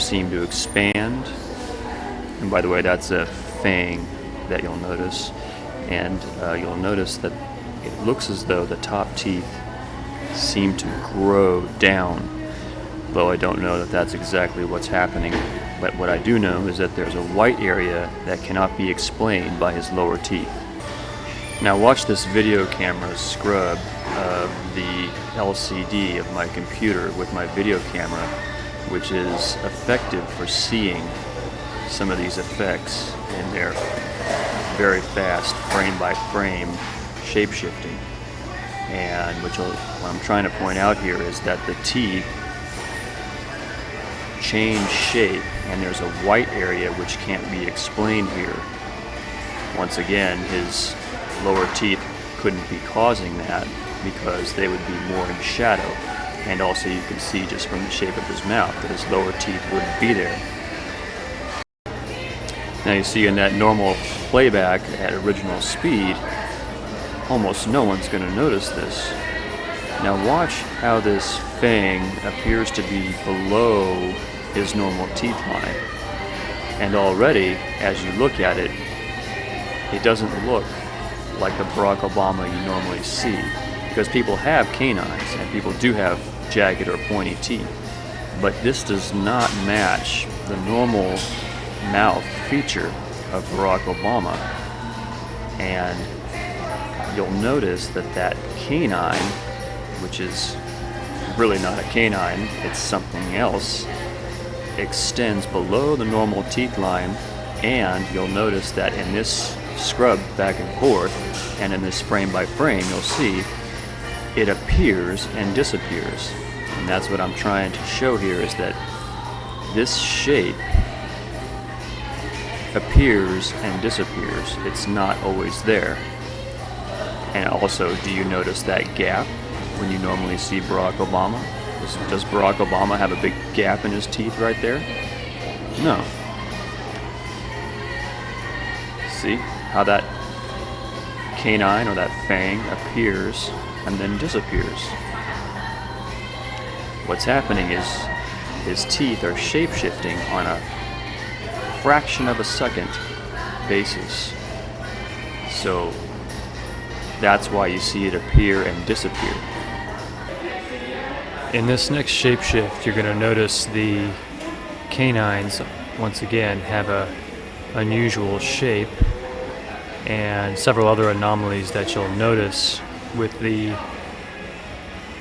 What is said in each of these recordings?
seem to expand. And by the way, that's a fang that you'll notice. And you'll notice that it looks as though the top teeth seem to grow down, though I don't know that that's exactly what's happening. But what I do know is that there's a white area that cannot be explained by his lower teeth. Now watch this video camera scrub of the LCD of my computer with my video camera, which is effective for seeing some of these effects in their very fast frame by frame shape shifting. And what I'm trying to point out here is that the teeth change shape, and there's a white area which can't be explained here. Once again, his lower teeth couldn't be causing that because they would be more in shadow. And also you can see just from the shape of his mouth that his lower teeth wouldn't be there. Now you see in that normal playback at original speed, almost no one's going to notice this. Now watch how this fang appears to be below his normal teeth line. And already, as you look at it, it doesn't look like the Barack Obama you normally see. Because people have canines, and people do have jagged or pointy teeth. But this does not match the normal mouth feature of Barack Obama. And you'll notice that that canine, which is really not a canine, it's something else, extends below the normal teeth line. And you'll notice that in this scrub back and forth, and in this frame by frame, you'll see it appears and disappears. And that's what I'm trying to show here, is that this shape appears and disappears. It's not always there. And also, do you notice that gap when you normally see Barack Obama? Does Barack Obama have a big gap in his teeth right there? No. See how that canine or that fang appears and then disappears? What's happening is his teeth are shape-shifting on a fraction of a second basis. So that's why you see it appear and disappear. In this next shapeshift, you're going to notice the canines once again have a unusual shape, and several other anomalies that you'll notice with the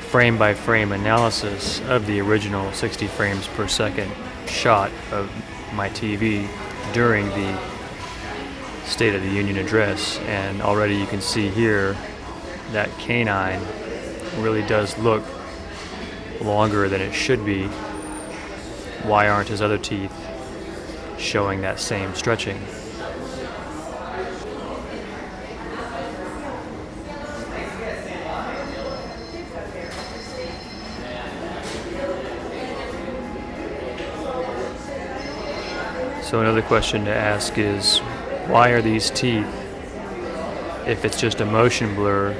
frame by frame analysis of the original 60 frames per second shot of my TV during the State of the Union address. And already you can see here that canine really does look longer than it should be. Why aren't his other teeth showing that same stretching? So another question to ask is, why are these teeth, if it's just a motion blur,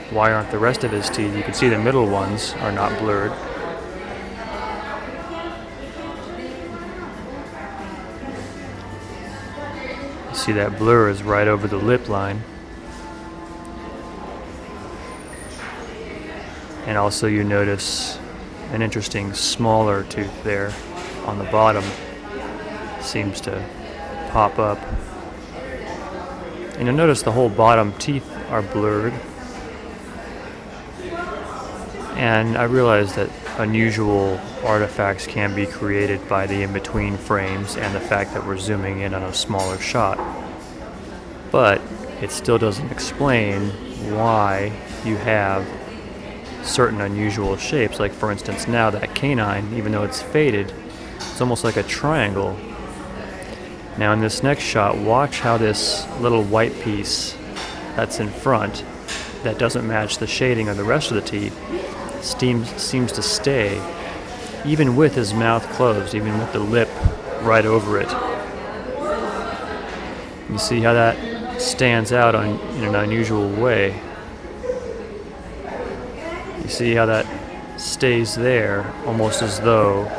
why aren't the rest of his teeth? You can see the middle ones are not blurred. You see that blur is right over the lip line. And also you notice an interesting smaller tooth there on the bottom. Seems to pop up. And you'll notice the whole bottom teeth are blurred. And I realize that unusual artifacts can be created by the in-between frames and the fact that we're zooming in on a smaller shot. But it still doesn't explain why you have certain unusual shapes. Like for instance now that canine, even though it's faded, it's almost like a triangle. Now in this next shot, watch how this little white piece that's in front, that doesn't match the shading of the rest of the teeth, seems to stay, even with his mouth closed, even with the lip right over it. You see how that stands out in an unusual way. You see how that stays there, almost as though